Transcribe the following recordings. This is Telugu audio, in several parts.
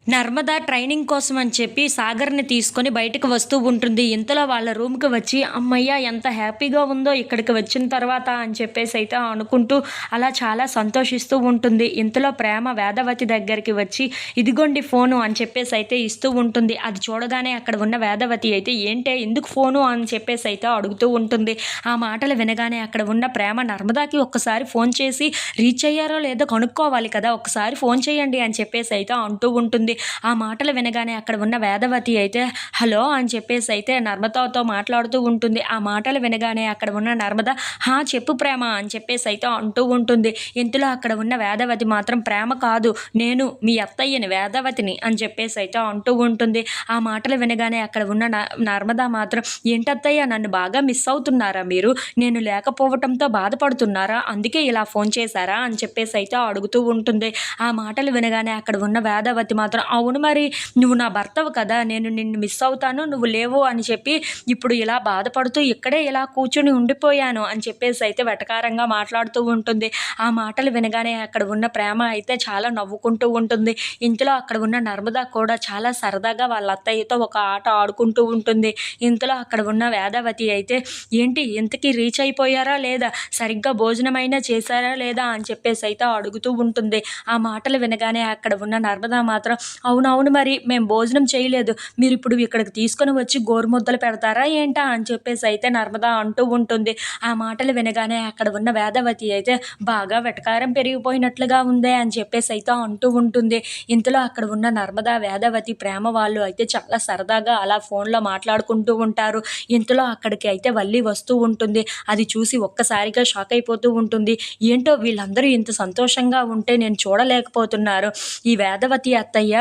నర్మద ట్రైనింగ్ కోసం అని చెప్పి సాగర్‌ని తీసుకొని బయటకు వస్తూ ఉంటుంది. ఇంతలో వాళ్ళ రూమ్‌కి వచ్చి హమ్మయ్య! ఎంత హ్యాపీగా ఉందో ఇక్కడికి వచ్చిన తర్వాత అని చెప్పేసైతే అనుకుంటూ అలా చాలా సంతోషిస్తూ ఉంటుంది. ఇంతలో ప్రేమ వేదవతి దగ్గరికి వచ్చి ఇదిగోండి ఫోను అని చెప్పేసైతే ఇస్తూ ఉంటుంది. అది చూడగానే అక్కడ ఉన్న వేదవతి అయితే ఏంటే ఎందుకు ఫోను అని చెప్పేసైతే అడుగుతూ ఉంటుంది. ఆ మాటలు వినగానే అక్కడ ఉన్న ప్రేమ నర్మదాకి ఒక్కసారి ఫోన్ చేసి రీచ్ అయ్యారో లేదో కనుక్కోవాలి కదా! ఒక్కసారి ఫోన్ చేయండి అని చెప్పేసైతే అంటూ ఉంటుంది. ఆ మాటలు వినగానే అక్కడ ఉన్న వేదవతి అయితే హలో అని చెప్పేసి అయితే నర్మదతో మాట్లాడుతూ ఉంటుంది. ఆ మాటలు వినగానే అక్కడ ఉన్న నర్మద హా చెప్పు ప్రేమ అని చెప్పేసి అయితే అంటూ ఉంటుంది. ఇంతలో అక్కడ ఉన్న వేదవతి మాత్రం ప్రేమ కాదు నేను మీ అత్తయ్యని వేదవతిని అని చెప్పేసి అయితే అంటూ ఉంటుంది. ఆ మాటలు వినగానే అక్కడ ఉన్న నర్మద మాత్రం ఏంటత్తయ్య నన్ను బాగా మిస్ అవుతున్నారా మీరు? నేను లేకపోవటంతో బాధపడుతున్నారా? అందుకే ఇలా ఫోన్ చేశారా అని చెప్పేసి అయితే అడుగుతూ ఉంటుంది. ఆ మాటలు వినగానే అక్కడ ఉన్న వేదవతి మాత్రం అవును మరి నువ్వు నా భర్తవు కదా నేను నిన్ను మిస్ అవుతాను నువ్వు లేవు అని చెప్పి ఇప్పుడు ఇలా బాధపడుతూ ఇక్కడే ఇలా కూర్చుని ఉండిపోయాను అని చెప్పేసి అయితే వెటకారంగా మాట్లాడుతూ ఉంటుంది. ఆ మాటలు వినగానే అక్కడ ఉన్న ప్రేమ అయితే చాలా నవ్వుకుంటూ ఉంటుంది. ఇంతలో అక్కడ ఉన్న నర్మద కూడా చాలా సరదాగా వాళ్ళ అత్తయ్యతో ఒక ఆట ఆడుకుంటూ ఉంటుంది. ఇంతలో అక్కడ ఉన్న వేదవతి అయితే ఏంటి ఇంతకీ రీచ్ అయిపోయారా లేదా సరిగ్గా భోజనమైనా చేశారా లేదా అని చెప్పేసి అయితే అడుగుతూ ఉంటుంది. ఆ మాటలు వినగానే అక్కడ ఉన్న నర్మద మాత్రం అవునవును మరి మేము భోజనం చేయలేదు మీరు ఇప్పుడు ఇక్కడికి తీసుకొని వచ్చి గోరుముద్దలు పెడతారా ఏంటా అని చెప్పేసి అయితే నర్మద అంటూ ఉంటుంది. ఆ మాటలు వినగానే అక్కడ ఉన్న వేదవతి అయితే బాగా వెటకారం పెరిగిపోయినట్లుగా ఉందే అని చెప్పేసి అయితే అంటూ ఉంటుంది. ఇంతలో అక్కడ ఉన్న నర్మద వేదవతి ప్రేమ వాళ్ళు అయితే చాలా సరదాగా అలా ఫోన్లో మాట్లాడుకుంటూ ఉంటారు. ఇంతలో అక్కడికి అయితే వల్లి వస్తూ ఉంటుంది. అది చూసి ఒక్కసారిగా షాక్ అయిపోతూ ఉంటుంది. ఏంటో వీళ్ళందరూ ఇంత సంతోషంగా ఉంటే నేను చూడలేకపోతున్నారు. ఈ వేదవతి అత్తయ్య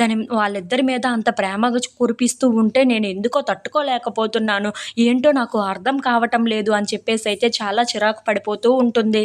దాని వాళ్ళిద్దరి మీద అంత ప్రేమగా కురిపిస్తూ ఉంటే నేను ఎందుకో తట్టుకోలేకపోతున్నాను. ఏంటో నాకు అర్థం కావటం లేదు అని చెప్పేసి అయితే చాలా చిరాకు పడిపోతూ ఉంటుంది.